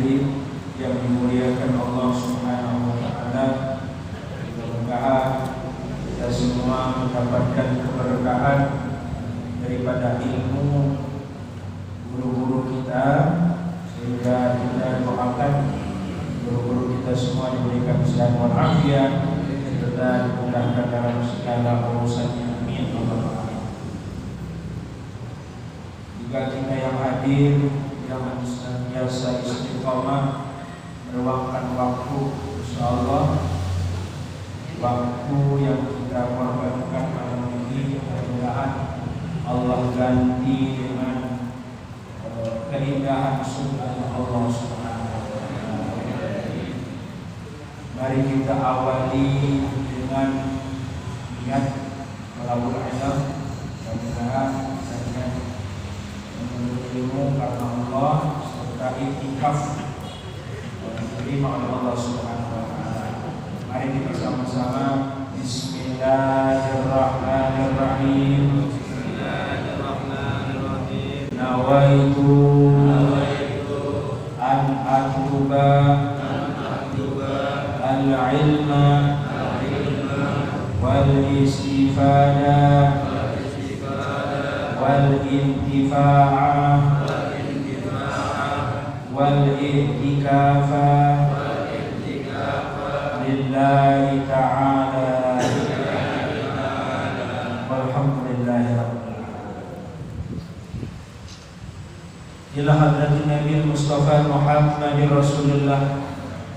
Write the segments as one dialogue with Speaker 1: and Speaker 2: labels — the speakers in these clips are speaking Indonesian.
Speaker 1: hadirin yang dimuliakan Allah Subhanahu wa taala. Mudah-mudahan kita semua mendapatkan keberkahan daripada ilmu guru-guru kita, sehingga kita doakan guru-guru kita semua diberikan kesehatan walafiat serta dimudahkan dalam segala urusannya. Amin. Juga kita yang hadir yang senantiasa istiqamah meluangkan waktu, insyaallah waktu yang kita korbankan malam ini mudah-mudahan Allah ganti dengan keindahan surga Allah Subhanahu wa taala. Mari kita awali dengan niat talabul ilm, mudah-mudahan kita menuntut ilmu karena Allah serta iktikaf diterima oleh Allah Subhanahu wa taala. Mari kita sama-sama Bismillahirrahmanirrahim. Bismillahirrahmanirrahim. Nawaitu an atluba al-ilma wal istifada wal intifa'a wal i'tikafa lillahi ta'ala walhamdulillahi rabbil alamin. Ila hadratin Nabi Mustafa Muhammad Rasulullah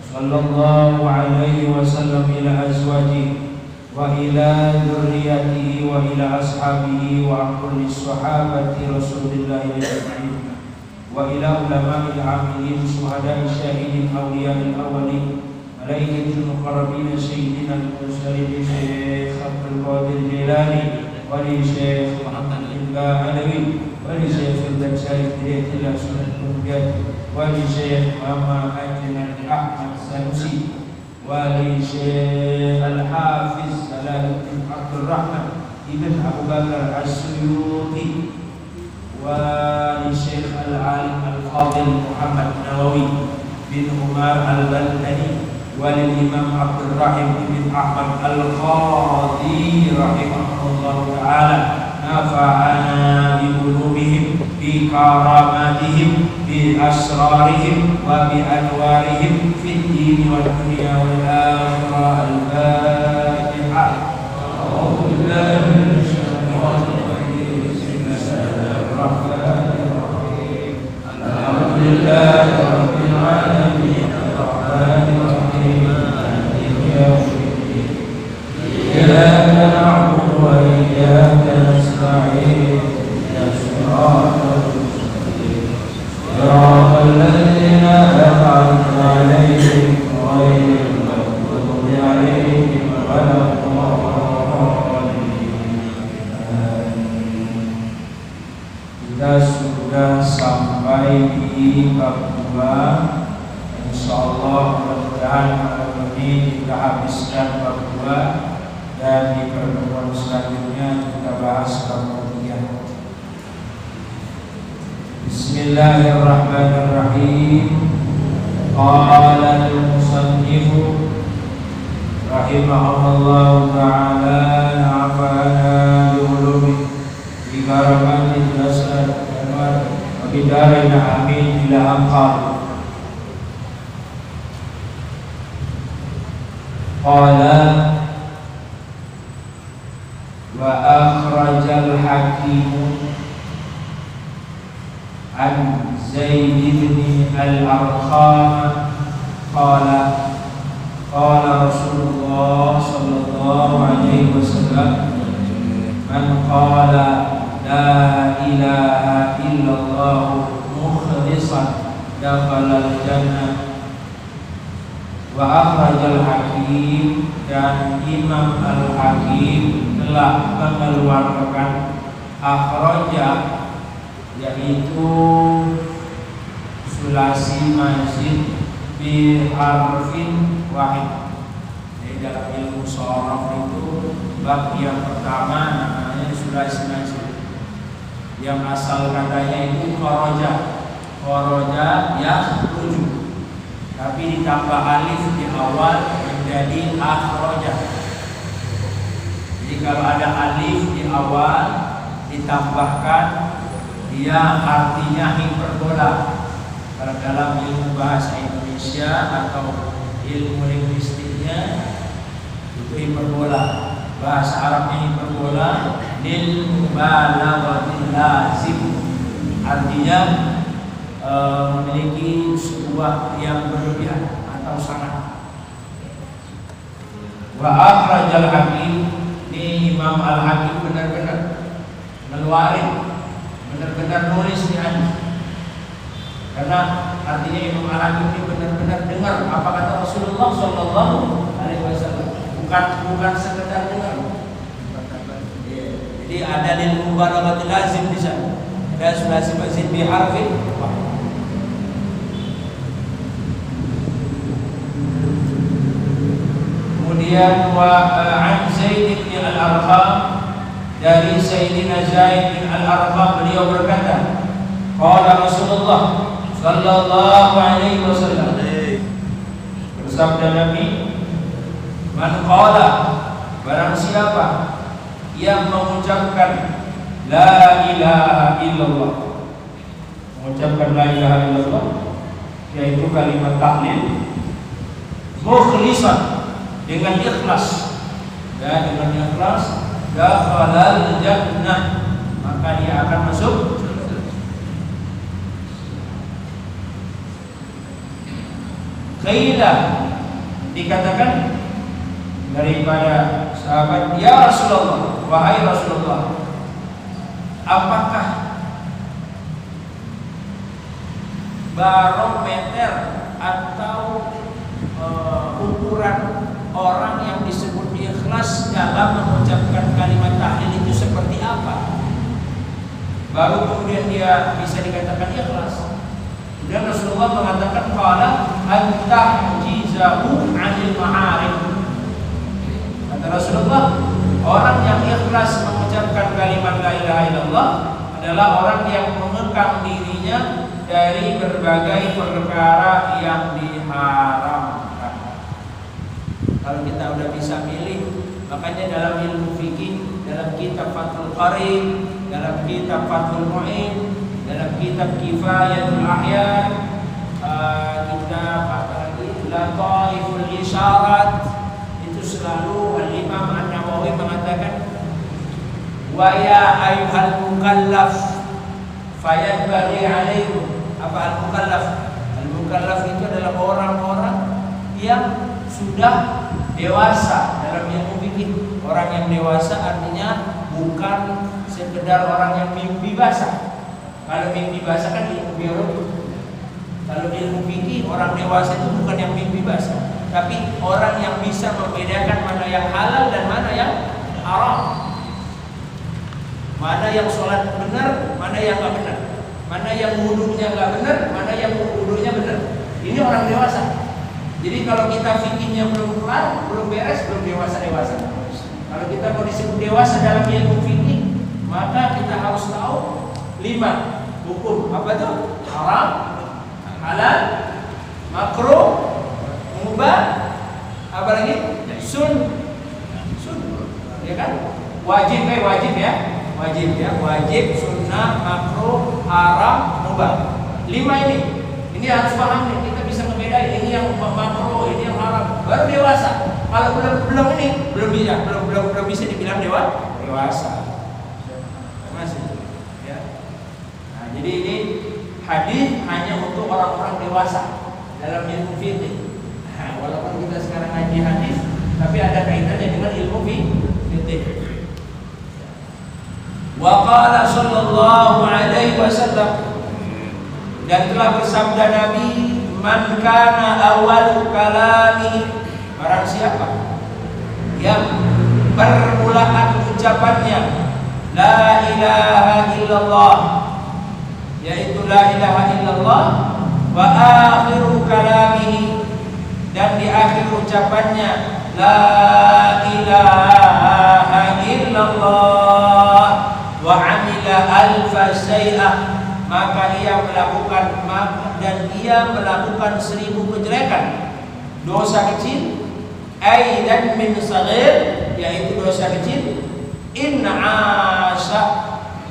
Speaker 1: sallallahu alaihi wasallam, ila azwajihi wa ila dzurriyyatihi wa ila ashabihi wa kulli sahabati Rasulillah ajma'in wa ila ulama'il 'amilin syuhada'i syahidin awliya'il awwalin malaikatil muqarrabin sayyidina al-mursalin Syekh Abdul Qadir Jilani wa li Syekh Muhammad bin Alawi wa li Syekh Al-Syarif Hidayatullah Sunnatun Biyad wa li Syekh Muhammad Ajnan Ahmad Sanusi wa li Syekh Al-Hafiz Salahuddin Abdul Rahman Ibn Abu Bakar As-Suyuti wa li Syekh Al-Alim Al-Fadil Muhammad Nawawi bin Umar Al-Bantani wa li Imam Abdul Rahim bin Ahmad Al-Qadhi rahimahullah ta'ala, nafa'ana bi qulubihim bi karamatihim bi asrarihim wa bi anwarihim fid din wal dunya wal akhirah. Al-Fatihah. A'udzu billahi minasy syaithanir rajim. Bismillahirrahmanirrahim. Alhamdulillahi rabbil alamin. Ar-Rahmanir Rahim. Maliki yaumiddin. Iyyaka na'budu wa iyyaka nasta'in. Ihdinas siratal mustaqim. Siratal ladzina an'amta 'alaihim ghairil maghdubi 'alaihim waladdallin. Kita sudah sampai di bab 2. Insyaallah mudah-mudahan malam ini kita habiskan bab 2 dan di pertemuan selanjutnya kita bahas bab 3. Bismillahirrahmanirrahim. Qala al-musannif rahimahullah ta'ala nafa'ana bi ulumi bi karamatin nasad wa bidarina amin ila aqal. Qala wa akhrajal hakim an Zaid bin al-Arqam qala qala Rasulullah sallallahu alaihi wasallam man qala la ilaha illallah mukhlishan dakhala al-jannah. Wa akhrajal hakim, dan Imam Al-Hakim telah mengeluarkan akhraja, yaitu sulasi mazid bi harfin wahid. Di dalam ilmu sharaf itu bab yang pertama namanya sulasi mazid, yang asal katanya itu kharaja ya tujuh. tapi ditambah alif di awal menjadi akhraja. Jadi kalau ada alif di awal ditambahkan, dia artinya hiperbola. Kalau dalam ilmu bahasa Indonesia atau ilmu linguistiknya itu hiperbola. Bahasa Arabnya hiperbola lil mubalaghatil lazim, artinya memiliki sebuah yang berlebihan atau sangat. Wa akhrajal Hakim, ini Imam Al-Hakim benar-benar ngeluarin, benar-benar nulis di hadis. Karena artinya Imam Al-Hakim ini benar-benar dengar apa kata Rasulullah Sallallahu Alaihi Wasallam, bukan sekedar dengar. Jadi ada lil mubalaghatil lazim di sana. Ada sulasi mazid bi harfin. Kemudian an Zaid bin Al-Arqam, dari Sayyidina Zaid bin Al-Arqam, beliau berkata, qala Rasulullah sallallahu alaihi wasallam, bersabda Nabi, man qala, barang siapa yang mengucapkan la ilaha illallah, mengucapkan la ilaha illallah, yaitu kalimat tahlil, mukhlishan, dengan ikhlas, dan dengan ikhlas, dakhalal jannah, maka dia akan masuk. Qila, dikatakan daripada sahabat, ya Rasulullah, wahai Rasulullah, apakah barometer atau ukuran orang yang disebut ikhlas dalam mengucapkan kalimat tahlil itu seperti apa? Baru kemudian dia bisa dikatakan ikhlas. Dan Rasulullah mengatakan, qala antahjizahu 'anil ma'arif. Kata Rasulullah, orang yang ikhlas mengucapkan kalimat la ilaha illallah adalah orang yang mengekang dirinya dari berbagai perkara yang diharamkan. Kalau kita udah bisa milih, makanya dalam ilmu fikih, dalam kitab Fathul Qarib, dalam kitab Fathul Mu'in, dalam kitab Kifayatul Ahyan, kitab apa lagi, Lataiful Isyarat, itu selalu Al-Imam An-Nawawi mengatakan, wa ya ayyuhal mukallaf fayadbaghi alaikum. Apa al-mukallaf? Al-mukallaf itu adalah orang-orang yang sudah dewasa dalam ilmu fikih. Orang yang dewasa artinya bukan sekedar orang yang mimpi basah. Kalau mimpi basah kan ilmu biologi. Kalau ilmu fikih, orang dewasa itu bukan yang mimpi basah, tapi orang yang bisa membedakan mana yang halal dan mana yang haram, mana yang sholat benar, mana yang nggak benar, mana yang wudunya nggak benar, mana yang wudunya benar. Ini orang dewasa. Jadi kalau kita fikihnya belum kelar, belum beres, belum dewasa. Kalau kita mau disebut dewasa dalam ilmu fikih, maka kita harus tahu 5 hukum. Apa itu? Haram, halal, makruh, mubah, apa lagi? Sun, ya kan? Wajib ya. Wajib, sunnah, makruh, haram, mubah. 5 ini harus paham nih. Kita bisa membedain ini yang makruh, ini yang haram. Baru dewasa. Kalau belum ini belum bisa dibilang dewasa. Masih. Ya. Nah, jadi ini hadis hanya untuk orang-orang dewasa dalam ilmu fikih. Nah, walaupun kita sekarang ngaji hadis, tapi ada kaitannya dengan ilmu fikih. Wa qala sallallahu alaihi wasallam, dan telah bersabda Nabi, man kana awal kalami, barang siapa yang permulaan ucapannya la ilaha illallah, yaitu la ilaha illallah, wa akhiru kalamihi, dan di akhir ucapannya la ilaha illallah, wa amila alfa syai'ah, maka ia melakukan 1000 kejelekan. Dosa kecil, aidan min saghir, yaitu dosa kecil. In asha,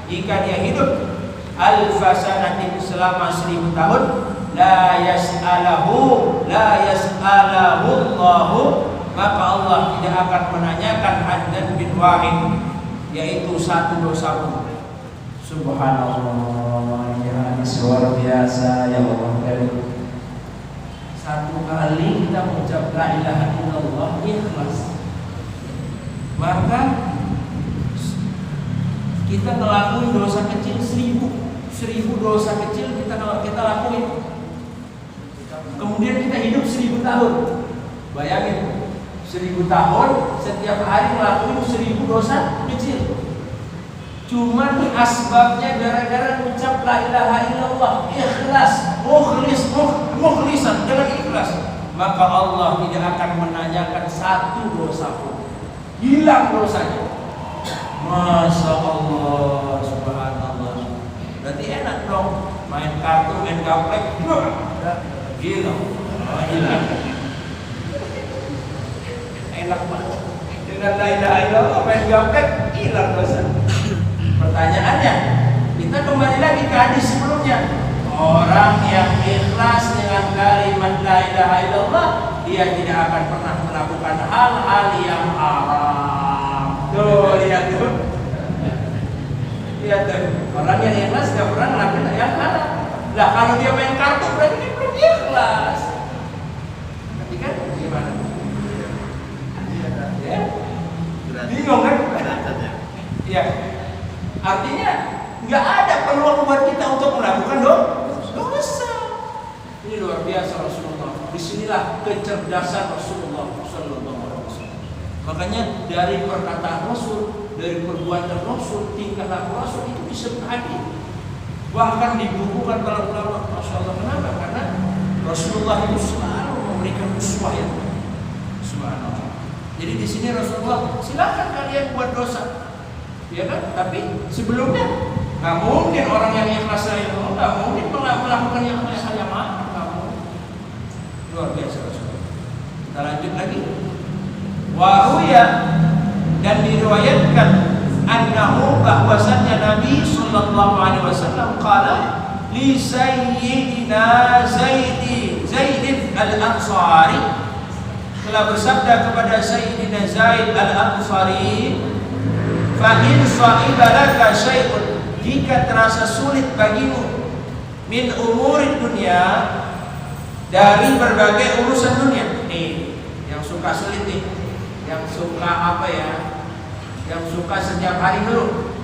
Speaker 1: jika dia hidup alfasanatin selama 1000 tahun, la yas'alahu Allahu, maka Allah tidak akan menanyakan haddan bin wahid, yaitu 1 dosa pun. Subhanallah, ya luar biasa ya Allah. 1 kali kita mengucap la ilaha illallah ikhlas, maka kita ngelakuin dosa kecil 1000 dosa kecil kita lakuin. Kemudian kita hidup 1000 tahun. Bayangin, 1000 tahun setiap hari ngelakuin 1000 dosa kecil. Cuman asbabnya gara-gara ucap la ilaha illallah ikhlas, mukhlisan dengan ikhlas, maka Allah tidak akan menanyakan 1 dosa pun. Hilang dosanya. Masya Allah, subhanallah. Berarti enak dong main kartu, main gaplek, hilang. Enak banget. Dengan la ilaha illallah main gaplek, hilang dosa. Pertanyaannya, kita kembali lagi ke hadis sebelumnya. Orang yang ikhlas dengan kalimat la ilaha illallah, dia tidak akan pernah melakukan hal-hal yang haram. Tuh, lihat tuh. Lihat tuh. Orang yang ikhlas tidak pernah melakukan yang haram. Lah kalau dia main kartu berarti dia belum ikhlas. Nanti kan gimana? Ya? Bingung kan? Iya. Artinya nggak ada peluang buat kita untuk melakukan dosa. Ini luar biasa Rasulullah. Disinilah kecerdasan Rasulullah Sallallahu Alaihi Wasallam. Makanya dari perkataan Rasul, dari perbuatan Rasul, tingkah laku Rasul itu disertai. Bahkan dibukukan para ulama. Masya Allah, kenapa? Karena Rasulullah itu selalu memberikan uswah yang baik. Subhanallah. Jadi di sini Rasulullah, silakan kalian buat dosa. Ya kan? Tapi sebelumnya nggak mungkin orang yang ikhlas itu nggak mungkin melakukan yang maaf, nggak mungkin. Luar biasa Rasulullah. Kita lanjut lagi. Waruya, dan diriwayatkan annahu, bahwasannya Nabi Sallallahu Alaihi Wasallam qala li sayyidina Zaid al-Ansari, telah bersabda kepada Sayyidina Zaid al-Ansari, fa'in sa'ibalaka syai'un, jika terasa sulit bagimu, min umuri dunia, dari berbagai urusan dunia. Nih, yang suka sulit nih, yang suka apa ya, yang suka setiap hari dulu,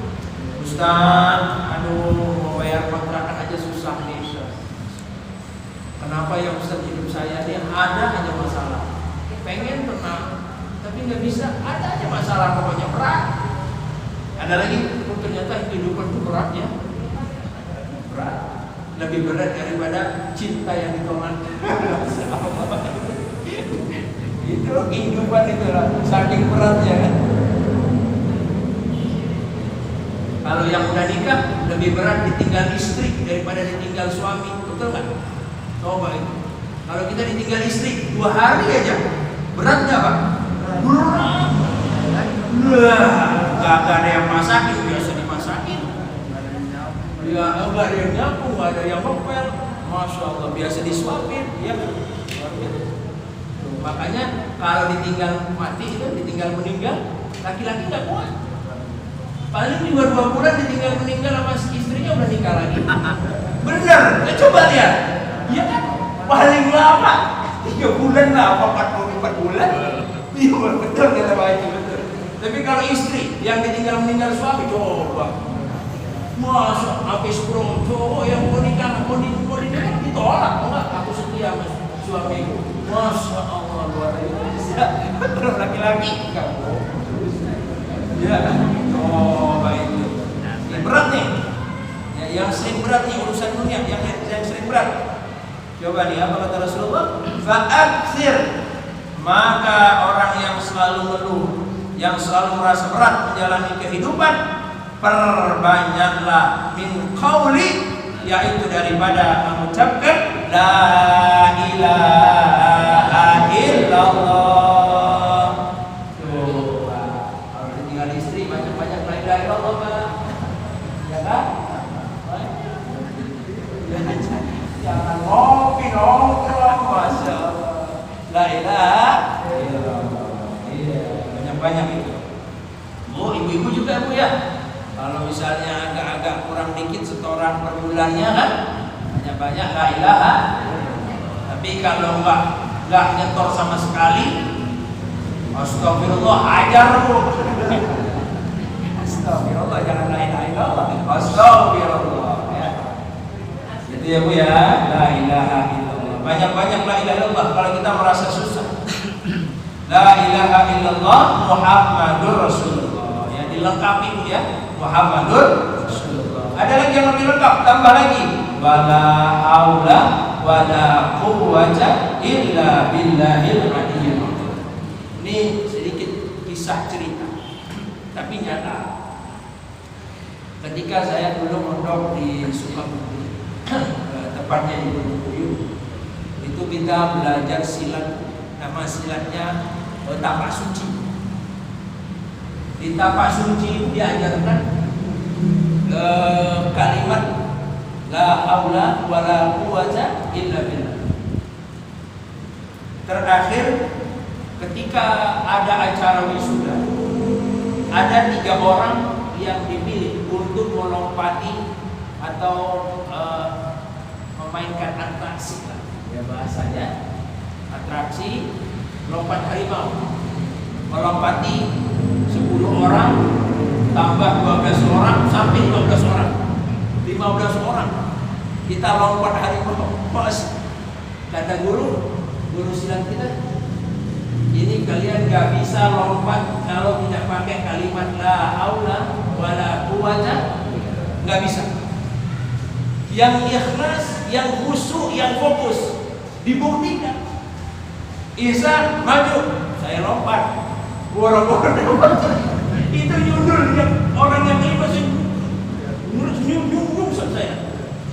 Speaker 1: Ustaz, aduh mau bayar kontrakan aja susah nih. Kenapa ya Ustaz, hidup saya nih ada aja masalah. Pengen tenang, tapi nggak bisa, ada aja masalah, pokoknya berat. Ada lagi, ternyata kehidupan itu berat ya. Berat. Lebih berat daripada cinta yang ditolak. Itu kehidupan itu lah, saking beratnya kan. Kalau yang udah nikah, lebih berat ditinggal istri daripada ditinggal suami. Betul nggak? Coba itu. Kalau kita ditinggal istri 2 hari aja, berat nggak Pak? Berat. Gak ada yang masakin, biasa dimasakin. Ya, gak ada yang nyapu, gak ada yang ngepel. Masya Allah, biasa disuapin. Ya, makanya kalau ditinggal mati itu, ditinggal meninggal, laki-laki gak kuat. Paling juga 2 bulan ditinggal meninggal sama istrinya udah nikah lagi. Bener, ya coba lihat. Iya kan? Paling lama 3 bulan lah, 44 bulan. Iya betul kata Pak Haji, betul. Tapi kalau istri yang ditinggal meninggal suami, coba, masa habis bro, cowok yang mau nikah, mau ditolak, enggak, aku setia sama suamiku. Masya Allah, luar biasa. Kalau laki-laki enggak. Ya, coba itu. Yang berat nih, ya, yang sering berat nih urusan dunia, yang sering berat. Coba nih apa kata Rasulullah? Fa'aktsir, maka orang yang selalu mengeluh, yang selalu merasa berat menjalani kehidupan, perbanyaklah min qauli yaitu daripada mengucapkan la ilaha illallah. Tuh, kalau tinggal istri banyak-banyak la ilaha illallah, Pak. Ya kan? Jangan ngopi nongkrong, masya Allah. La ilaha illallah. Iya, banyak-banyak itu. Bu, ibu-ibu juga Bu ya. Kalau misalnya agak-agak kurang dikit setoran per bulannya kan, banyak-banyak la ilaha. Tapi kalau enggak nyetor sama sekali, astagfirullah, ajar Bu. Astagfirullah, jangan la ilaha illallah. Astagfirullah ya. Itu ya Bu ya, la ilaha illallah. Banyak-banyak la ilaha illallah kalau kita merasa susah. La ilaha illallah Muhammadur Rasulullah. Ya dilengkapi Bu ya. Muhammadur Rasulullah. Ada lagi yang lebih lengkap, tambah lagi. Wala haula wala quwwata illa billahil aliyyil azim. Ini sedikit kisah cerita, tapi nyata. Ketika saya dulu mondok di Sukabumi, tepatnya di Gunung Puyuh, itu kita belajar silat. Nama silatnya tapak suci. Di tapak suci diajarkan kalimat la haula wala quwwata illa billah. Terakhir ketika ada acara wisuda, ada 3 orang yang dipilih untuk melompati atau memainkan atraksi lah, ya bahasanya atraksi lompat harimau, melompati 10 orang tambah 12 orang sampai 15 orang. 15 orang kita lompat harimau. Pas kata guru silat kita, ini kalian gak bisa lompat kalau tidak pakai kalimat la haula wala quwwata, gak bisa. Yang ikhlas, yang khusyuk, yang fokus, dibuktikan. Ihsan maju, saya lompat. Boro-boro itu nyundul yang orang yang kelima sih. Nyundul saya.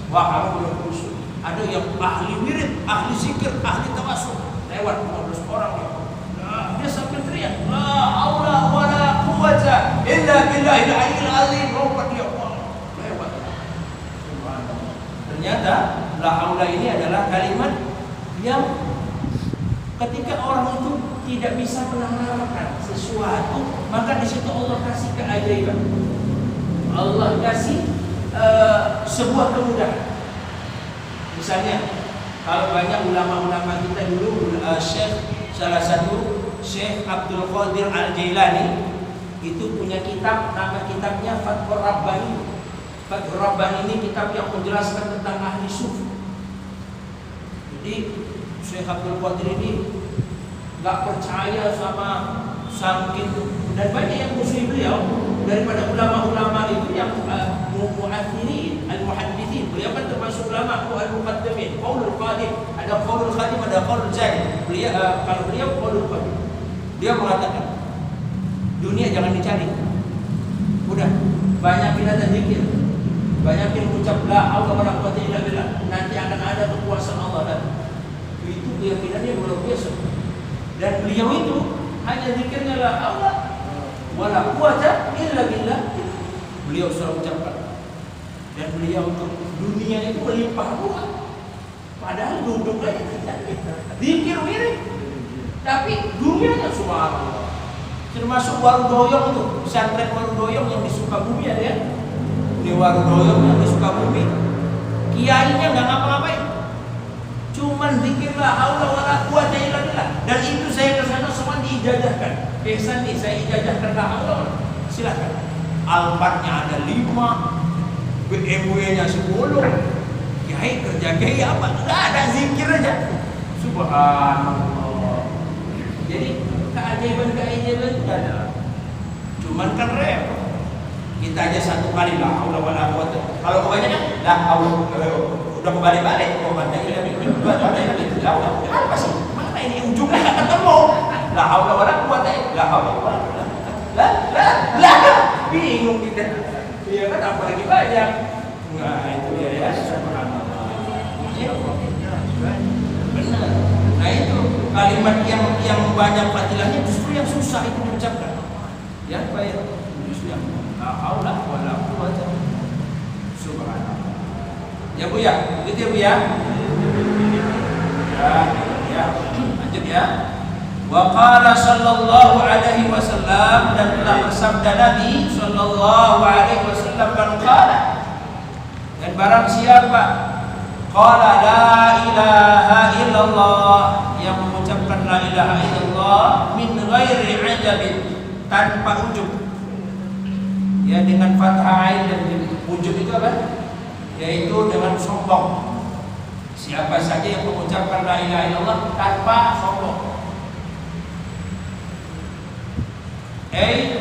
Speaker 1: Wah, kamu belum khusyuk. Ada yang ahli wirid, ahli zikir, ahli tawasul. Lewat 15 orang ya. Nah, dia sambil teriak, la haula wala quwwata illa billahil aliyyil azim. Lompat dia. Lewat. Ternyata la haula ini adalah kalimat yang ketika orang itu tidak bisa menalarkan sesuatu, maka di situ Allah kasih keajaiban. Allah kasih sebuah kemudahan. Misalnya, kalau banyak ulama-ulama kita dulu, salah satu Syekh Abdul Qadir Al-Jailani itu punya kitab, nama kitabnya Fathur Rabbani. Fathur Rabbani ini kitab yang menjelaskan tentang ahli sufi. Jadi Syekh Abdul Qadir ini gak percaya sama sangkin, dan banyak yang musuh beliau daripada ulama-ulama itu yang mu'athirin, al-muhaddithin. Beliau kan termasuk ulama al-muqaddamin, qaulul qadim, ada qaulul khadim, ada qaulul jahil. Kalau beliau qaulul qadim, dia mengatakan dunia jangan dicari, udah banyakin aja zikir, banyakin ucap la haula wala quwwata illa billah, nanti akan ada kekuasaan Allah. Dan itu keyakinannya luar biasa. Dan beliau itu hanya zikirnya la haula wala quwwata illa billah, beliau selalu ucapkan. Dan beliau untuk dunia itu melimpah ruah, padahal duduk aja zikir wirid, tapi dunianya subhanallah. Termasuk Warudoyong itu, pesantren Warudoyong yang di Sukabumi ada ya. Di Warudoyong yang di Sukabumi, kiainya nggak ngapa-ngapain, cuman zikir la haula wala quwwata illa billah. Dan itu saya kesana semua diijazahkan. Pesan nih, saya ijazahkan la haula, silakan. Alphardnya ada 5, BMW-nya 10. Kiai kerja kiai apa? Nggak ada, zikir aja. Subhanallah. Jadi keajaiban-keajaiban itu ada. Cuman kan repot. Kita aja satu kali la haula wala quwwata. Kalau kebanyakan la haula, udah kebalik-balik komandannya itu jauh. Apa sih? Mana ini ujungnya enggak ketemu. La haula wala quwwata illa billah. La bingung kita. Iya kan, apalagi banyak. Nah, itu dia ya. Subhanallah. Ya. Benar. Nah, itu kalimat yang banyak fadilahnya justru yang susah itu mengucapkan. Ya, baik. Justru yang la haula wala quwwata. Subhanallah. Ya Bu ya, begitu ya Bu ya. Ya. Lanjut ya. Wa qala sallallahu alaihi wasallam, dan telah bersabda Nabi sallallahu alaihi wasallam, dan barang siapa qala la ilaha illallah, yang mengucapkan la ilaha illallah min ghairi ajabin, tanpa ujub, ya dengan fathah ain, dan ujub itu apa? Yaitu dengan sombong. Siapa saja yang mengucapkan la ilaha illallah tanpa sombong,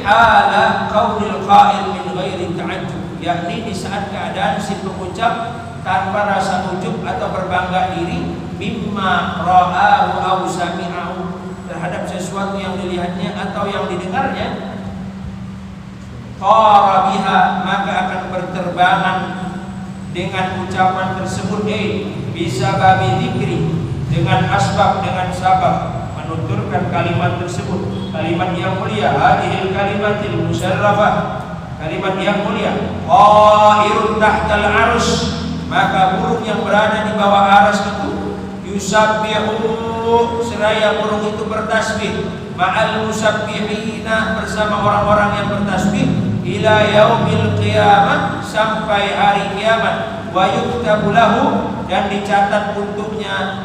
Speaker 1: hala qaulil qail min ghairi ta'ajjub, yakni di saat keadaan si pengucap tanpa rasa ujub atau berbangga diri, mimma ra'ahu aw sami'ahu, terhadap sesuatu yang dilihatnya atau yang didengarnya, qara biha, maka akan berterbangan dengan ucapan tersebut, bisa babi dzikri, dengan asbab, dengan sabab menuturkan kalimat tersebut, kalimat yang mulia, hadhil kalimatil musyarrafah, kalimat yang mulia, qairun tahtal arus, maka burung yang berada di bawah aras itu, yusabbihu, seraya burung itu bertasbih, ma'al musabbihina, bersama orang-orang yang bertasbih, ila yaumil qiyamah, sampai hari kiamat, wa yuktabu lahu, dan dicatat untuknya,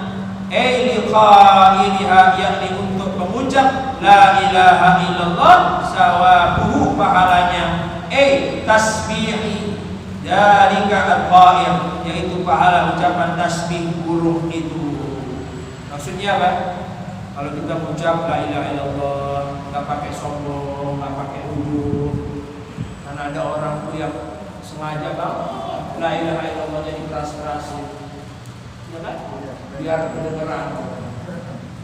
Speaker 1: liqailiha, yakni untuk mengucap la ilaha illallah, sawabuhu, pahalanya, tasbihi dalika al-qail, yaitu pahala ucapan tasbih burung itu. Maksudnya apa? Kalau kita mengucap la ilaha illallah, nggak pakai sombong, nggak pakai ujub. Karena ada orang tuh yang sengaja banget la ilaha illallah jadi keras-kerasin, ya kan? Biar kedengeran,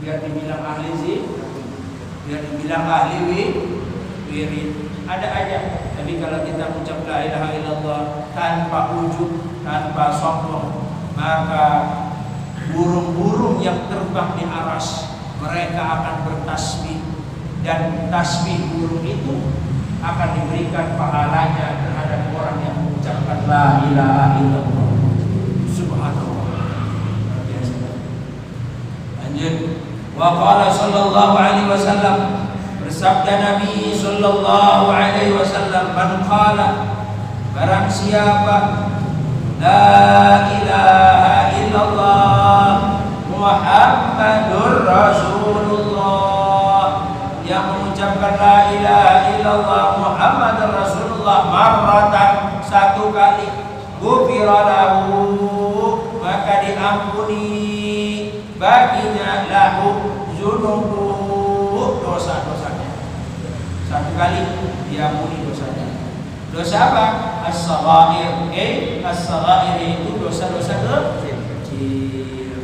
Speaker 1: biar dibilang ahli sih, biar dibilang ahli wirid. Ada aja. Tapi kalau kita mengucap la ilaha illallah tanpa ujub, tanpa sombong, maka burung-burung yang terbang di aras, mereka akan bertasbih, dan tasbih burung itu akan diberikan pahalanya terhadap orang yang mengucapkan la ilaha illallah. Subhanallah. Lanjut. Wa qala sallallahu alaihi wasallam, bersabda Nabi sallallahu alaihi wasallam, man qala, barang siapa la ilaha illallah Muhammadur Rasulullah, yang mengucapkan la ilaha illallah Muhammadur Rasulullah marratan, satu kali, ghufira lahu, maka diampuni baginya, lahu zunubu, dosa-dosanya. Satu kali diampuni dosanya. Dosa apa? As-saghair. As-saghair itu dosa-dosa kecil.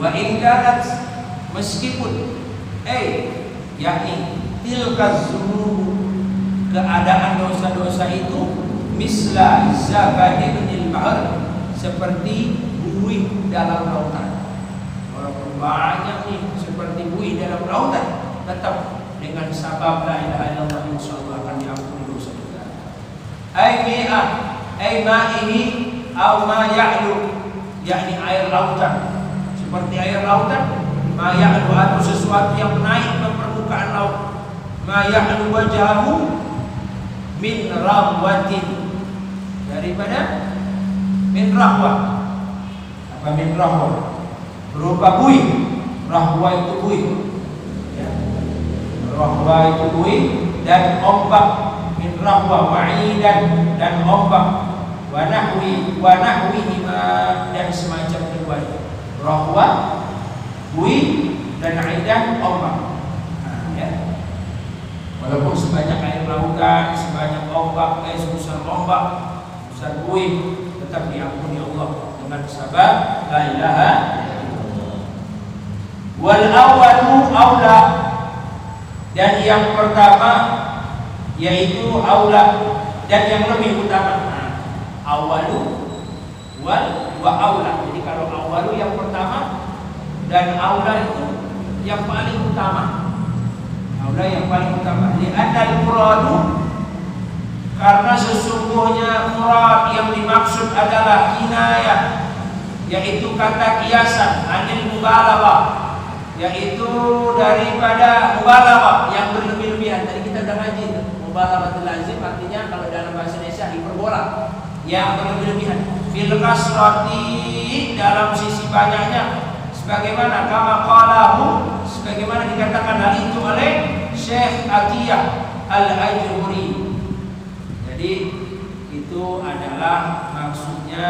Speaker 1: Wa in kanat, meskipun yakni tilka dzunub, keadaan dosa-dosa itu, misla zabadil bahr, seperti buih dalam lautan. Walaupun banyak nih seperti buih dalam lautan, tetap dengan sabab la ilaha illallah insyaallah akan diampuni dosa kita. Ma'ihi aw ma ya'lu, yakni air lautan, seperti air lautan, ma ya'lu, atau sesuatu yang naik ke permukaan laut, ma ya'lu wajahu min rahwatin, daripada min rahwah. Apa min rahwah? Berupa buih. Rahwah itu buih, ya. Rahwah itu buih dan ombak. Min rahwah wa'idan, dan ombak, wa nahwihima, dan semacam keduanya. Rahwah, buih, dan aidan, ombak. Ya. Walaupun sebanyak air lautan, sebanyak ombak, sebesar ombak, besar buih, tetap diampuni Allah dengan sabab la ilaha illallah. Wal awalu aula, dan yang pertama yaitu aula dan yang lebih utama. Nah, awalu wa aula. Jadi kalau awalu yang pertama dan aula itu yang paling utama. Aula yang paling utama. Li'annal muradu, karena sesungguhnya murad yang dimaksud adalah kinayah, yaitu kata kiasan, anil mubalaghah, yaitu daripada mubalaghah yang berlebih-lebihan. Tadi kita udah ngaji mubalaghatul lazim, artinya kalau dalam bahasa Indonesia hiperbola yang berlebih-lebihan. Fil kasrati, dalam sisi banyaknya, sebagaimana kama qalahu, sebagaimana dikatakan hal itu oleh Syekh Atiyah Al-Ajuri. Jadi itu adalah maksudnya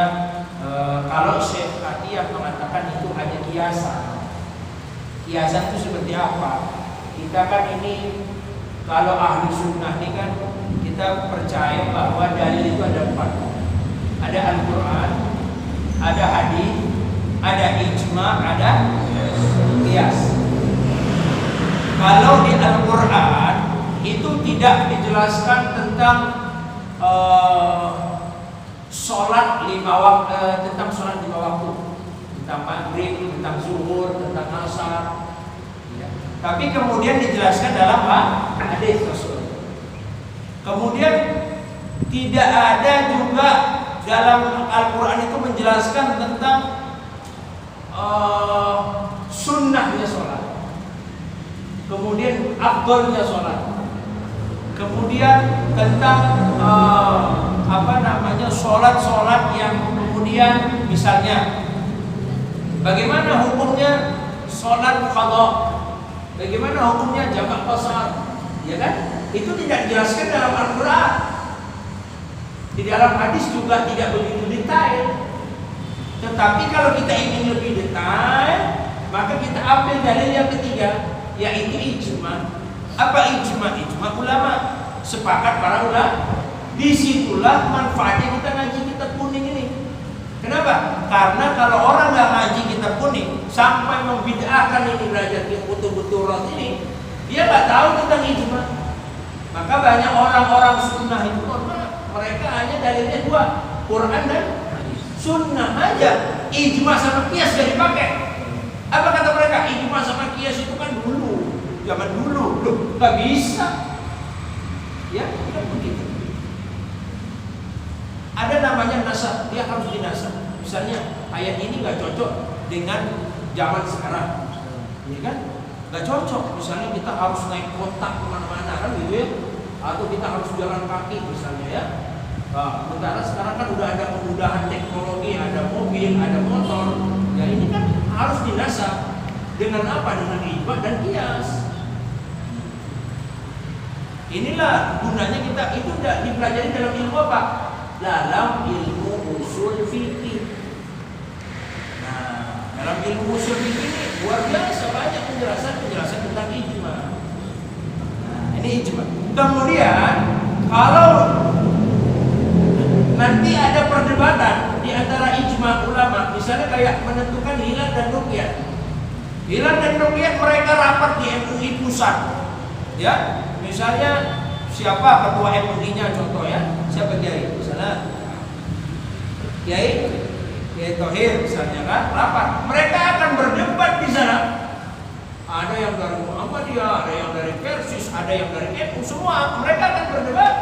Speaker 1: kalau Syekh Atiyah mengatakan itu hanya kiasan. Kiasan itu seperti apa? Kita kan ini kalau ahli sunnah ini kan kita percaya bahwa dalil itu ada 4. Ada Al-Quran, ada hadis, ada ijma, ada qiyas. Kalau di Al-Quran itu tidak dijelaskan tentang sholat 5 waktu, tentang sholat 5 waktu, tentang maghrib, tentang zuhur, tentang asar. Ya. Tapi kemudian dijelaskan dalam hadis Rasul. Kemudian tidak ada juga dalam Al-Quran itu menjelaskan tentang sunnahnya sholat, kemudian afdalnya sholat, kemudian tentang sholat yang kemudian misalnya bagaimana hukumnya sholat qadha, bagaimana hukumnya jamak qasar, ya kan? Itu tidak dijelaskan dalam Al-Quran. Di dalam hadis juga tidak begitu detail. Tetapi kalau kita ingin lebih detail, maka kita ambil dalil yang ketiga, yaitu ijma. Apa ijma? Ijma ulama, sepakat para ulama. Disitulah manfaatnya kita ngaji kitab kuning ini. Kenapa? Karena kalau orang nggak ngaji kitab kuning sampai membid'ahkan ini, belajar betul-betul ini, dia nggak tahu tentang ijma. Maka banyak orang-orang sunnah itu mereka hanya dalilnya 2, Quran dan sunnah aja. Ijma sama qiyas gak dipakai. Apa kata mereka? Ijma sama qiyas itu kan dulu, zaman dulu, loh, gak bisa. Ya, kan begitu. Ada namanya nasab, dia harus dinasab. Misalnya ayat ini gak cocok dengan zaman sekarang, ya kan? Gak cocok. Misalnya kita harus naik kotak kemana-mana kan gitu ya, atau kita harus jalan kaki misalnya ya. Nah, sementara sekarang kan udah ada kemudahan teknologi, ada mobil, ada motor. Ya ini kan harus dinasab dengan apa? Dengan ijma dan qiyas. Inilah gunanya kita itu udah dipelajari dalam ilmu apa? Dalam ilmu usul fikih. Nah, dalam ilmu usul fikih ini luar biasa banyak penjelasan tentang ijma. Nah, ini ijma. Kemudian kalau nanti ada perdebatan di antara ijma ulama, misalnya kayak menentukan hilal dan ruqyah. Hilal dan ruqyah mereka rapat di MUI pusat. Ya, misalnya siapa ketua MUI-nya contoh ya, siapa kiai? Misalnya Kiai Thohir misalnya kan, rapat. Mereka akan berdebat di sana. Ada yang dari Muhammadiyah, ada yang dari Persis, ada yang dari NU, semua mereka akan berdebat.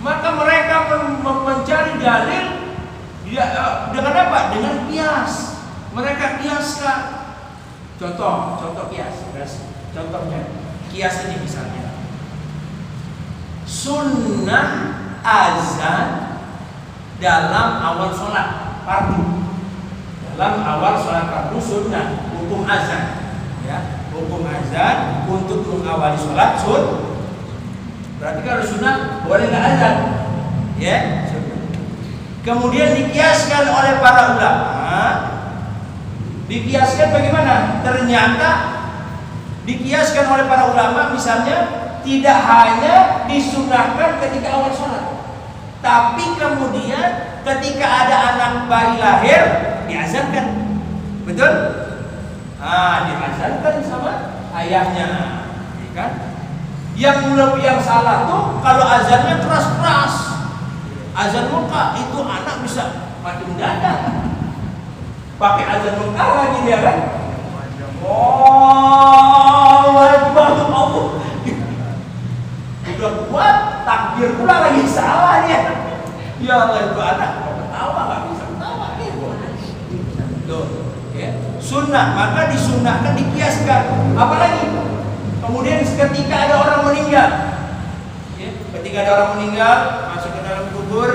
Speaker 1: Maka mereka mencari dalil dengan apa? Dengan qiyas. Mereka qiyaskan. Contoh qiyas. Contohnya qiyas ini misalnya. Sunnah azan dalam awal sholat fardu. Dalam awal sholat fardu sunnah, hukum azan. Ya, hukum azan untuk mengawali sholat sunnah. Berarti kalau sunnah boleh nggak azan, ya? Kemudian dikiaskan oleh para ulama. Dikiaskan bagaimana? Ternyata dikiaskan oleh para ulama, misalnya tidak hanya disunahkan ketika awal sholat, tapi kemudian ketika ada anak bayi lahir diazankan, betul? Diazankan sama ayahnya, ya kan?
Speaker 2: Yang salah tuh kalau azannya keras-keras. Azan Mekah itu anak bisa mati mendadak. Pakai azan Mekah lagi dia kan. Oh, Akbar Allah. Udah kuat, takbir pula lagi salah dia. Ya Allah, itu anak ketawa nggak bisa ketawa gitu. Tuh, ya. Sunnah, maka disunnahkan dikiaskan. Apalagi kemudian ketika ada orang meninggal, ya, ketika ada orang meninggal masuk ke dalam kubur,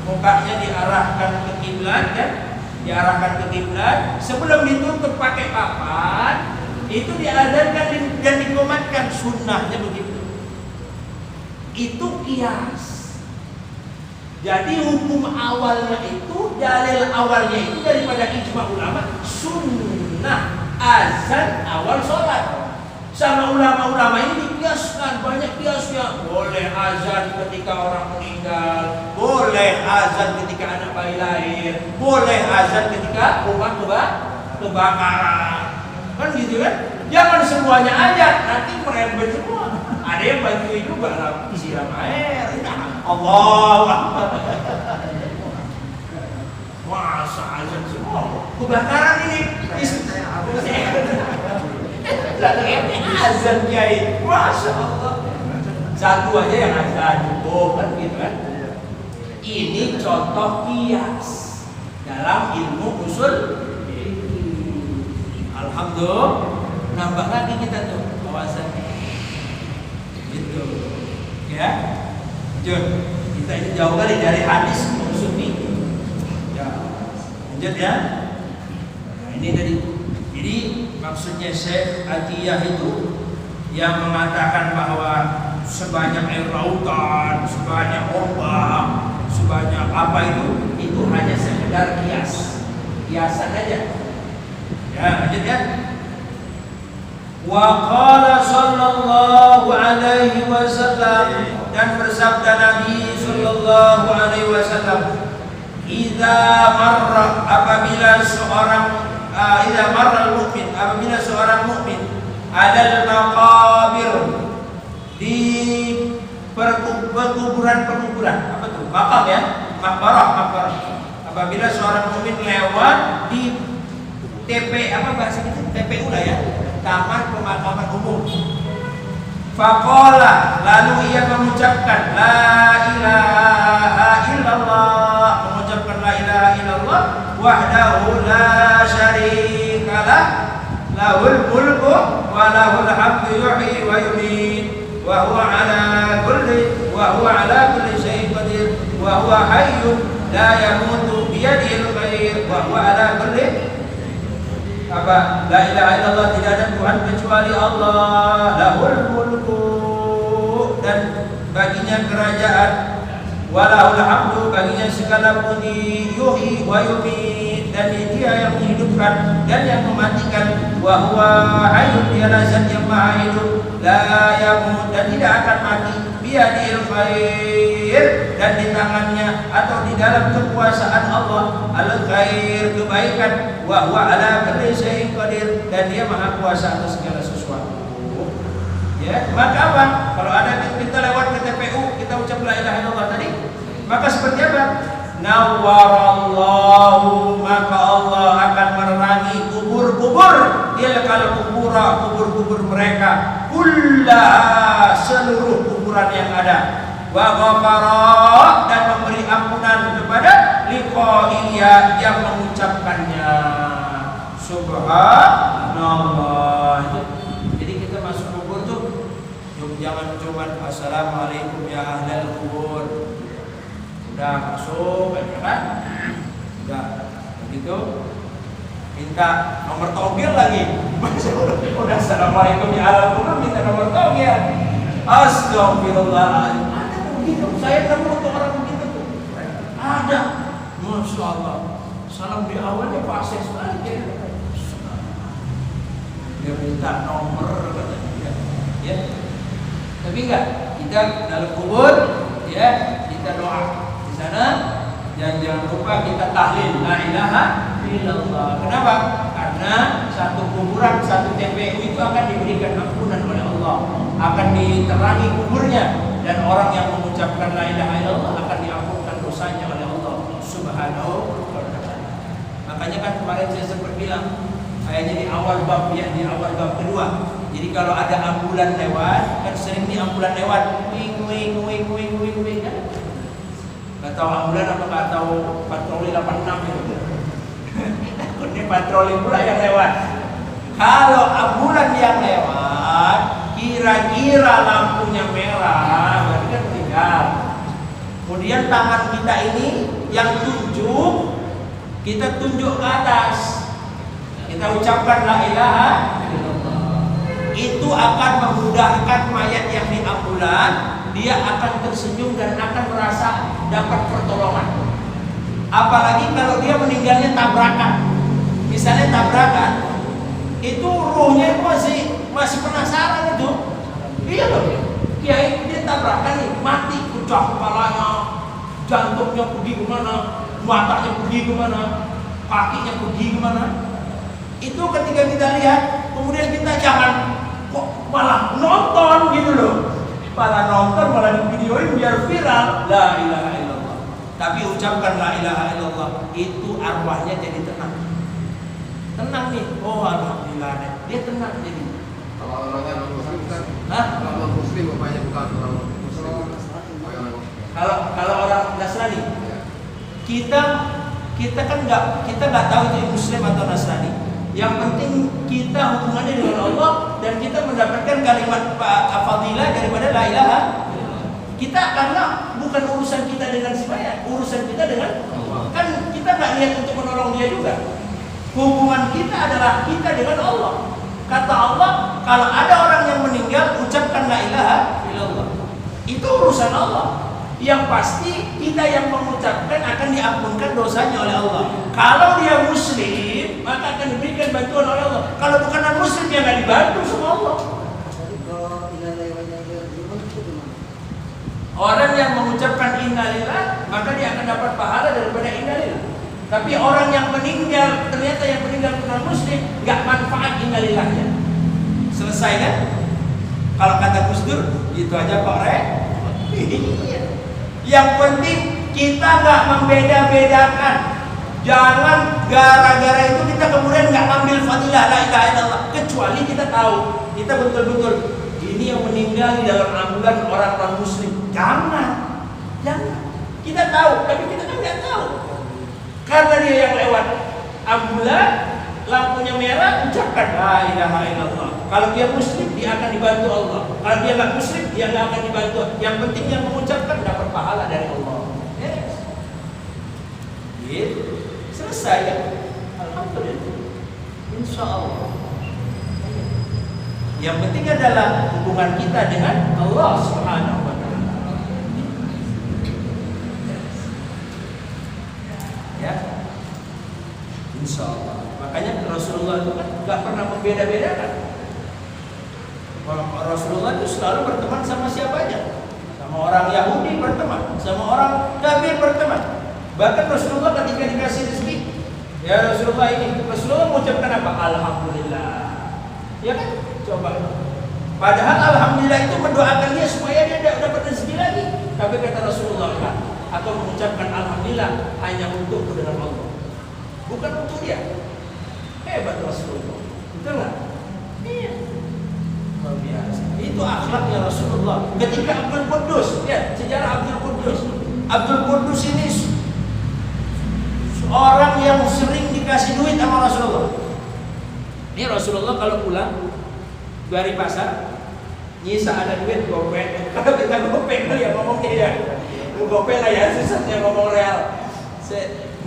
Speaker 2: mukanya diarahkan ke kiblat, kan? Diarahkan ke kiblat. Sebelum ditutup pakai papan, itu diadzankan dan dikomatkan. Sunnahnya begitu. Itu kias. Jadi hukum awalnya itu, dalil awalnya itu daripada ijma ulama, sunnah azan awal sholat. Sama ulama-ulama ini dikiaskan, banyak kiasnya. Boleh azan ketika orang meninggal, boleh azan ketika anak bayi lahir, boleh azan ketika rumah kebakaran. Kan gitu kan? Jangan semuanya azan, nanti merembet semua. Ada yang bantuin juga lah, siram air. Allah Akbar. Masa azan semua kebakaran ini. Azan kiai, masya Allah. Satu aja yang azan cukup kan gitu kan. Ini contoh kias dalam ilmu usul. Alhamdulillah, nambah lagi kita tuh wawasan. Gitu, ya. Jun, kita ini jauh kali dari hadis usul fikih. Ya, lanjut ya. Nah, ini tadi. Jadi maksudnya Syekh Atiyah itu yang mengatakan bahwa sebanyak air lautan, sebanyak ombak, sebanyak apa itu hanya sekedar kiasan aja. Ya, lanjut ya. Wa qala sallallahu alaihi wasallam, dan bersabda Nabi sallallahu alaihi wasallam, idza marra, apabila seorang apabila seorang mukmin ada maqabir di perkuburan, apa tuh? Makam ya, makbarah. Apabila seorang mukmin lewat di apa bahasa kita? TPU lah ya, taman pemakaman umum. Faqala, lalu ia mengucapkan la ilaha illallah, mengucapkan la ilaha illallah wahdahu la syarika lah, lahul mulku wa lahul hamdu yuhyi wa yumiit wa huwa ala kulli syai'in qadir wa huwa hayyun la yamutu bi yadihil khair wa huwa ala kulli apa? La ilaha illallah, tidak ada Tuhan kecuali Allah, lahul mulku, dan baginya kerajaan, walahul hamdu, baginya segala puji, yuhyi wa yumiit, dan dia yang menghidupkan dan yang mematikan, wa huwa hayyun, dialah zat yang maha hidup, la yamut, dan tidak akan mati, biyadil khair, dan di tangannya atau di dalam kekuasaan Allah al khair, kebaikan, wa huwa ala kulli syai'in qadir, dan dia maha kuasa atas segala sesuatu. Ya, maka apa? Kalau ada kita lewat ke TPU, kita ucap la ilaha illallah tadi, maka seperti apa? Nawwarallahu, maka Allah akan menerangi kubur-kubur, kalau kubur mereka, kullaha, seluruh kuburan yang ada, wa ghafara, dan memberi ampunan kepada liqa'iyya, yang mengucapkannya. Subhanallah. Jadi kita masuk kubur tuh jangan cuma assalamualaikum ya ahlal kubur, udah masuk aja kan, udah begitu minta nomor togel lagi. Udah assalamualaikum ya ahlal kubur, minta nomor togel. Astagfirullahaladzim. Ada begitu, saya ketemu tuh orang begitu tuh. Ada, masya Allah. Salam di awalnya fasih sekali ya. Dia minta nomor katanya. Ya. Tapi enggak, kita dalam kubur ya, kita doa di sana, dan jangan lupa kita tahlil la ilaha illallah. Kenapa? Karena satu kuburan, satu TPU itu akan diberikan ampunan oleh Allah, akan diterangi kuburnya, dan orang yang mengucapkan la ilaha illallah akan diampunkan dosanya oleh Allah Subhanahu wa ta'ala. Makanya kan kemarin saya sempat bilang, kayaknya di awal bab kedua. Jadi kalau ada ambulan lewat, kan sering nih ambulan lewat, wing kan? Gak tahu ambulan apa gak tahu patroli 86 itu. Ini patroli pula yang lewat. Kalau ambulan yang lewat, kira-kira lampunya merah, berarti kan meninggal. Kemudian tangan kita ini yang tunjuk, kita tunjuk ke atas. Kita ucapkan la ilaha illallah. Itu akan memudahkan mayat yang di ambulan, dia akan tersenyum dan akan merasa dapat pertolongan. Apalagi kalau dia meninggalnya tabrakan. Misalnya tabrakan, itu ruhnya masih penasaran itu. Iya loh. Kiai dia tabrakan nih, mati, pecah kepalanya, jantungnya pergi kemana, matanya pergi kemana, kakinya pergi kemana. Itu ketika kita lihat, kemudian kita jangan kok malah nonton gitu loh. Malah nonton, malah di videoin biar viral. La ilaha illallah. Tapi ucapkan la ilaha illallah, itu arwahnya jadi tenang. Tenang nih, oh alhamdulillah deh. Dia tenang jadi.
Speaker 3: Kalau orangnya non muslim kan?
Speaker 2: Kalau
Speaker 3: non muslim bapaknya bukan orang muslim.
Speaker 2: Kalau orang Nasrani,
Speaker 3: Ya.
Speaker 2: kita kan nggak tahu itu muslim atau Nasrani. Yang penting kita hubungannya dengan Allah dan kita mendapatkan kalimat fadilah daripada la ilaha. Kita karena bukan urusan kita dengan siapa, urusan kita dengan Allah. Kan kita nggak lihat untuk menolong dia juga. Hubungan kita adalah kita dengan Allah. Kata Allah, kalau ada orang yang meninggal, ucapkan la ilaha illallah. Itu urusan Allah. Yang pasti kita yang mengucapkan akan diampunkan dosanya oleh Allah. Kalau dia muslim, maka akan diberikan bantuan oleh Allah. Kalau bukan non muslim, dia nggak dibantu sama Allah. Orang yang mengucapkan innalillah, maka dia akan dapat pahala daripada innalillah. Tapi orang yang meninggal, ternyata yang meninggal non muslim, nggak manfaat innalillahnya. Selesai kan? Kalau kata Gus Dur, itu aja kok Yang penting kita nggak membeda-bedakan. Jangan gara-gara itu kita kemudian nggak ambil fadilah la ilaha illallah. Kecuali kita tahu, kita betul-betul ini yang meninggal di dalam ambulan orang non muslim. Jangan. Kita tahu, tapi kita kan nggak tahu. Karena dia yang lewat ambulan, lampunya merah, ucapkan la ilaha illallah. Kalau dia muslim, dia akan dibantu Allah. Kalau dia nggak muslim, dia nggak akan dibantu. Yang penting yang mengucapkan dapat pahala dari Allah. Yes. Gitu. Selesai ya. Alhamdulillah. Insya Allah. Yang penting adalah hubungan kita dengan Allah Subhanahu wa ta'ala. Ya. Insya Allah. Makanya Rasulullah itu kan nggak pernah membeda-bedakan. Rasulullah itu selalu berteman sama siapa aja. Sama orang Yahudi berteman, sama orang kafir berteman. Bahkan Rasulullah ketika dikasih rezeki, ya Rasulullah ini, Rasulullah mengucapkan apa? Alhamdulillah. Ya kan? Coba. Padahal alhamdulillah itu mendoakan dia supaya dia dapat rezeki lagi. Tapi kata Rasulullah kan, atau mengucapkan alhamdulillah hanya untuk dengan Allah, bukan untuk dia. Hebat Rasulullah. Betul nggak? Iya. Luar biasa. Itu akhlaknya Rasulullah. Ketika Abdul Quddus, ya sejarah Abdul Quddus. Abdul Quddus ini orang yang sering dikasih duit sama Rasulullah. Ini Rasulullah kalau pulang dari pasar, nyisa ada duit gopek. Kalau kita gopek ya ngomongnya ya, gopek lah ya, susahnya ngomong real.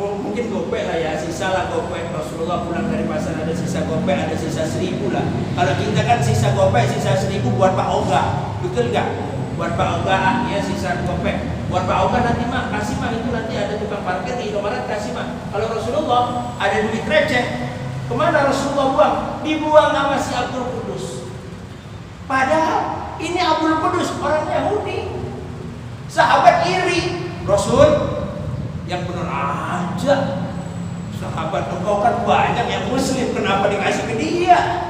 Speaker 2: Mungkin gopek lah ya, sisa lah gopek. Rasulullah pulang dari pasar ada sisa gopek, ada sisa 1000 lah. Kalau kita kan sisa gopek, sisa 1000 buat Pak Oga, betul nggak? Buat Pak Oga, ya sisa gopek. Buat Pak Oga nanti mah, kasih mah itu nanti ada tukang parkir di Indomaret, kasih mah. Kalau Rasulullah ada duit receh, kemana Rasulullah buang? Dibuang sama si Abdul Quddus. Padahal ini Abdul Quddus orang Yahudi, sahabat iri. Rasul yang benar aja, Sahabat engkau kan banyak yang muslim, kenapa dikasih ke dia?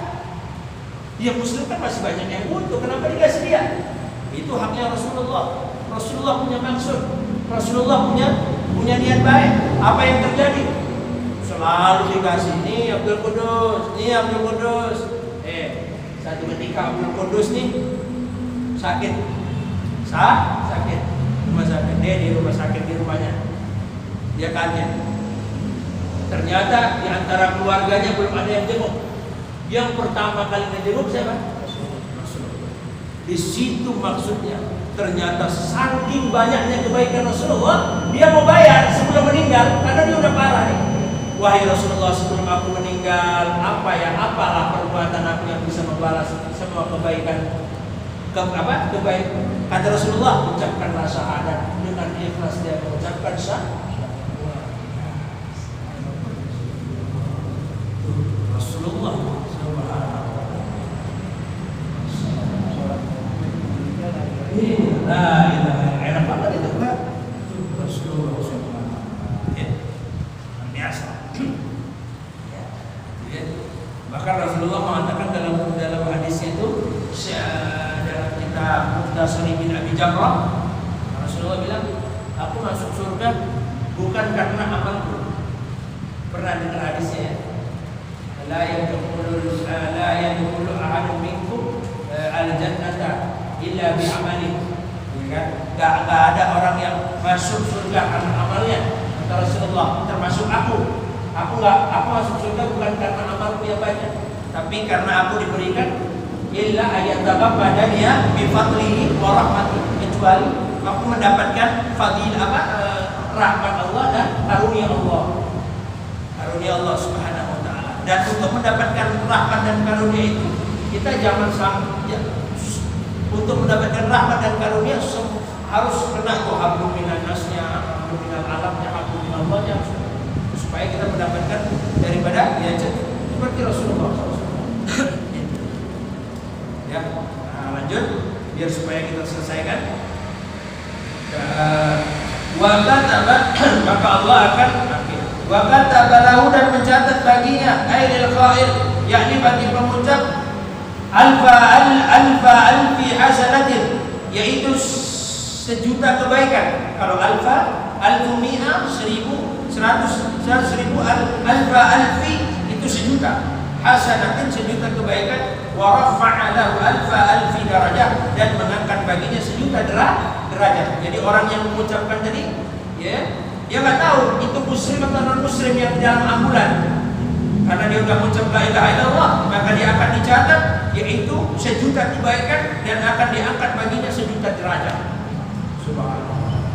Speaker 2: Dia muslim kan masih banyak yang butuh, kenapa dikasih dia? Itu haknya Rasulullah. Rasulullah punya maksud, Rasulullah punya niat baik. Apa yang terjadi? Selalu dikasih, nih Abdul Qudus, nih Abdul Qudus. Satu ketika Abdul Qudus nih sakit, sakit, rumah sakit. Dia di rumah sakit di rumahnya. Dia kaget. Ternyata di antara keluarganya belum ada yang jenguk. Yang pertama kali ngejenguk siapa? Di situ maksudnya. Ternyata saking banyaknya kebaikan Rasulullah, dia mau bayar sebelum meninggal karena dia udah parah nih. Wahai Rasulullah, sebelum aku meninggal, apalah perbuatan aku yang bisa membalas semua kebaikan. Kebaikan. Kata Rasulullah, ucapkanlah syahadat. Dengan ikhlas dia mengucapkan syahadat. Rasulullah enak banget itu Pak. Rasulullah biasa. Bahkan Rasulullah mengatakan dalam hadisnya itu dalam kitab Mukhtasar bin Abi Jamrah, Rasulullah bilang, aku masuk surga bukan karena amalku. Pernah dengar hadisnya ya? La yadkhulu ahadun minkum al-jannata illa bi amali. Enggak ada orang yang masuk surga karena amalnya. Kata Rasulullah, termasuk aku. Aku masuk surga bukan karena amalku yang banyak, tapi karena aku diberikan illa ayatabadaniya bi fadlihi wa rahmatihi, kecuali aku mendapatkan rahmat Allah dan karunia Allah. Karunia Allah Subhanahu wa taala. Dan untuk mendapatkan rahmat dan karunia itu, kita jangan untuk mendapatkan rahmat dan karunia harus kena itu hablum minan nasnya, hablum minal alamnya, hablum minal Allahnya, supaya kita mendapatkan daripada ya seperti Rasulullah SAW. Ya, lanjut biar supaya kita selesaikan. Maka Allah akan tabalahu dan mencatat baginya ailil qail, yakni bagi pengucap alfi hasanatin, yaitu sejuta kebaikan. Kalau alfu mi'ah 1.000, 100.000, alfi itu sejuta, hasanatin sejuta kebaikan, wa rafa'a lahu alfi darajah, dan mengangkat baginya sejuta derajat. Jadi orang yang mengucapkan tadi, ya, dia nggak tahu itu muslim atau non muslim yang di dalam ambulan. Karena dia sudah mengucap la ilaha illallah, maka dia akan dicatat yaitu sejuta kebaikan dan akan diangkat baginya sejuta derajat. Subhanallah.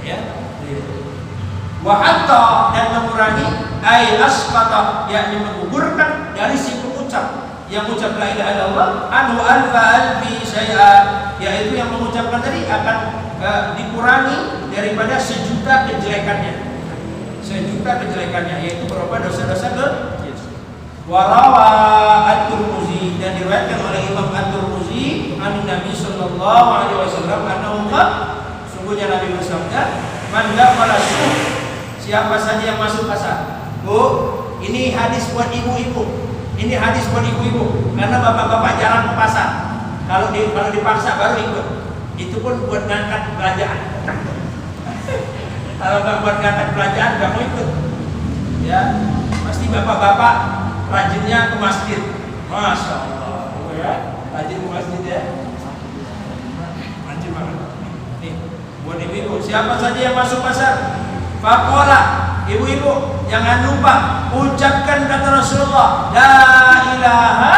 Speaker 2: Ya. Wa hatta, dan mengurangi ay asqata, yakni menggugurkan dari si pengucap yang mengucap la ilaha illallah anhu alfi syai'a, yaitu yang mengucapkan tadi akan dikurangi daripada sejuta kejelekannya. Sejuta kejelekannya, yaitu berupa dosa-dosa warawa at-Tirmidzi, dan diriwayatkan oleh Imam at-Tirmidzi an Nabi sallallahu alaihi wasallam annahu sungguhnya Nabi bersabda, man dakhala suq, siapa saja yang masuk pasar. Ini hadis buat ibu-ibu. Ini hadis buat ibu-ibu, karena bapak-bapak jarang ke pasar. Kalau dipaksa baru ikut. Itu pun buat ngangkat belanjaan. Kalau nggak buat ngangkat belanjaan nggak mau ikut. Ya, pasti bapak-bapak rajinnya ke masjid. Masya Allah, ya, rajin ke masjid ya. Rajin banget. Nih, buat ibu-ibu, siapa saja yang masuk pasar, faqala, ibu-ibu jangan lupa ucapkan kata Rasulullah, la ilaha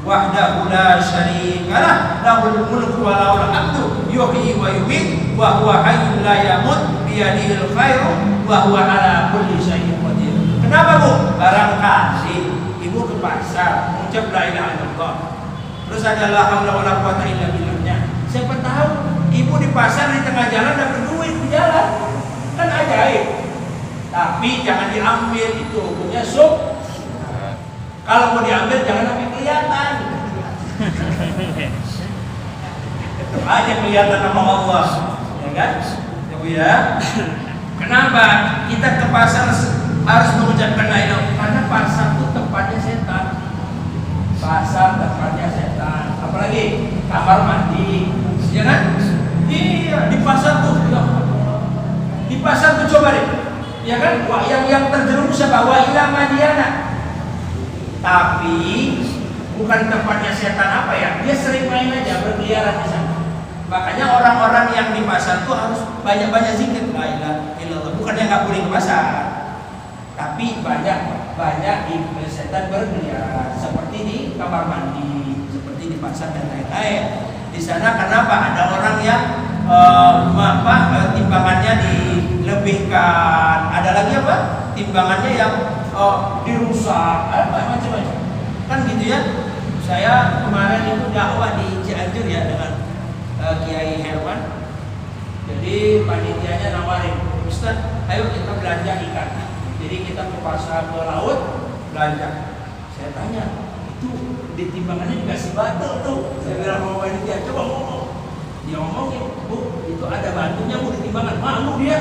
Speaker 2: wahdahu la syarikalah, lahul mulku wa lahul hamdu, yuhyi wa yumiit, wa huwa hayyun la yamut, biyadihil khairu, wa huwa ala kulli syai'in qadir. Kenapa Bu? Barangkali ibu ke pasar mengucap la ilaha illallah, terus ada la haula wala quwata illa billahnya. Siapa tahu ibu di pasar di tengah jalan dapat duit di jalan, kan ajaib. Tapi jangan diambil, itu hukumnya sub. Kalau mau diambil jangan sampai kelihatan. Tetap aja kelihatan sama Allah, ya kan? Ya Bu ya. Bukan Kenapa kita ke pasar harus mengucapkan la ilaha illallah? Karena pasar itu tempatnya setan. Pasar tempatnya setan. Apalagi kamar mandi, ya kan? Iya, di pasar tuh. Di pasar tuh coba deh, ya kan? Wah, yang terjerumus siapa? Wa ila Madiana. Tapi bukan tempatnya setan apa ya? Dia sering main aja, berkeliaran di sana. Makanya orang-orang yang di pasar tuh harus banyak-banyak zikir la ilaha illallah. Bukannya nggak boleh ke pasar, tapi banyak di setan berkeliaran. Seperti di kamar mandi, seperti di pasar dan lain-lain. Di sana kenapa ada orang yang timbangannya dilebihkan, ada lagi apa? Timbangannya yang dirusak, apa macam-macam. Kan gitu ya. Saya kemarin itu dakwah di Cianjur ya dengan Kiai Herman. Jadi panitianya nawarin, Ustaz, ayo kita belanja ikan. Jadi kita ke pasar, ke laut belanja. Saya tanya, itu di timbangannya dikasih batu tuh. Saya bilang sama panitia, coba ngomong. Dia ngomongin, Bu, itu ada batunya Bu di timbangan. Malu dia.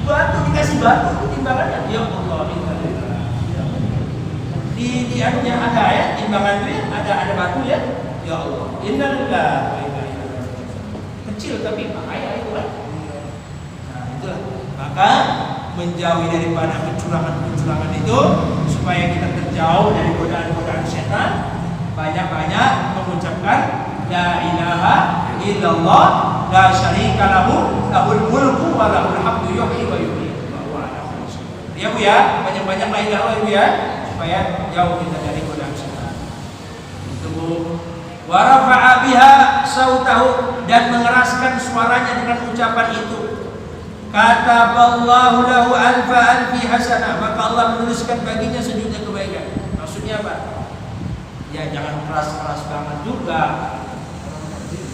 Speaker 2: Batu dikasih batu itu timbangannya. Ya Allah, di anunya ada ya, timbangan itu ya, ada batu ya. Ya Allah, innalillah. Kecil tapi bahaya itu kan. Nah, itulah. Maka menjauhi daripada kecurangan itu supaya kita terjauh dari godaan-godaan setan, banyak-banyak mengucapkan la ilaha illallah la syarika lahu lahul mulku wa lahul hamdu yuhyi wa yumiitu wa huwa ala kulli syai'in. Ya Bu ya, banyak-banyak la ilaha illallah ya supaya jauh kita dari godaan setan. Itu Bu. Wa rafa'a biha sautahu, dan mengeraskan suaranya dengan ucapan itu. Kataballahu lahu alfi hasanah, maka Allah menuliskan baginya sejuta kebaikan. Maksudnya apa? Ya jangan keras-keras banget juga.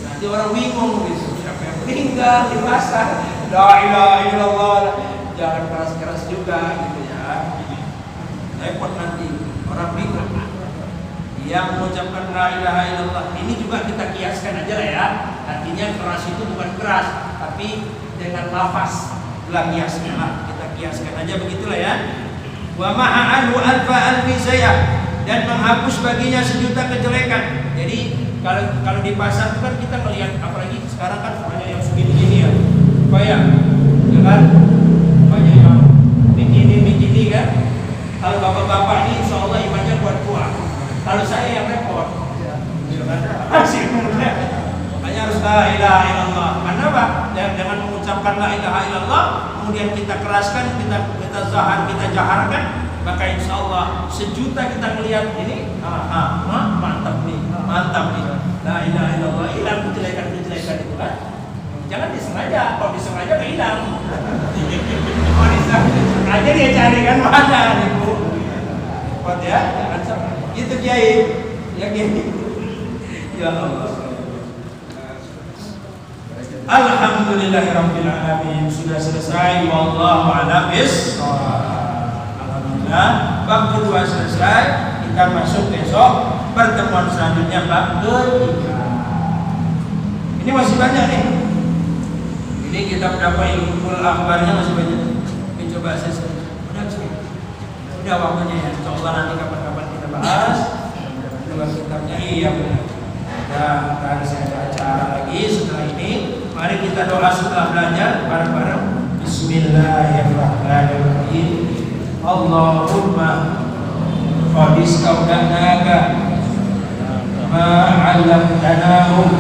Speaker 2: Nanti orang bingung gitu, siapa yang meninggal di pasar? La ilaha illallah. Jangan keras-keras juga gitu ya. Repot nanti orang bingung. Yang mengucapkan la ilaha illallah ini juga kita kiaskan aja lah ya. Artinya keras itu bukan keras, tapi dengan lafaz. Itulah kiasnya lah. Kita kiaskan aja begitulah ya. Wa ma'anhu alfi sayyi'ah, dan menghapus baginya sejuta kejelekan. Jadi kalau di pasar itu kan kita melihat, apalagi sekarang kan banyak yang begini ya. Banyak, ya kan? Banyak yang begini kan. Kalau bapak-bapak ini insya Allah imannya kuat-kuat. Kalau saya yang repot, makanya harus la ilaha illallah. Karena apa? Dengan mengucapkan la ilaha illallah, kemudian kita keraskan, kita zahar, kita jaharkan, maka insya Allah sejuta kita melihat ini, mantap nih. La ilaha illallah, hilang kejelekan itu kan. Jangan disengaja, kalau disengaja nggak hilang. Kalau disengaja dia cari kan mana nih Bu. Repot ya, jangan sampai. Itu Kiai, ya Kiai. Ya Allah. Alhamdulillahirabbil alamin. Sudah selesai, wallahu a'lam bishawab. Alhamdulillah, bab kedua selesai. Kita masuk besok pertemuan selanjutnya bab ketiga. Ini masih banyak nih. Ini kita mendapat ilmu akhbarnya masih banyak. Ini coba saya udah waktunya ya. Insyaallah nanti kapan-kapan kita bahas dua kitabnya. Iya benar. Dan harus ada acara lagi setelah ini. Mari kita doa setelah belajar bareng-bareng. Bismillahirrahmanirrahim. Allahumma qad istaudanaka ma 'allamtanahu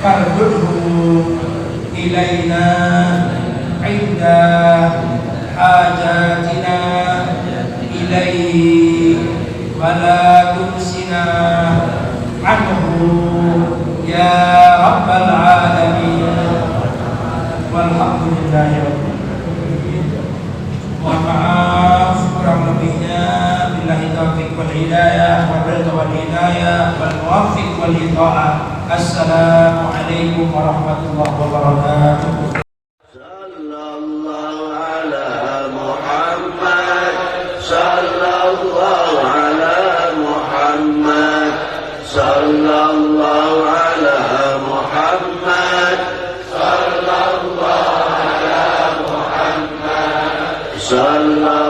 Speaker 2: fardhu ilaina 'inda hajatina ilaihi wa la tumsina anhu ya rabbal alamin. Walhamdulillahi rabbil alamin. Mohon maaf kurang lebihnya. Billahi taufiq wal hidayah wal ridha wal hidayah wal muwaffiq wal hidayah. Assalamualaikum warahmatullahi wabarakatuh.
Speaker 4: Sallallahu ala Muhammad, sallallahu صلى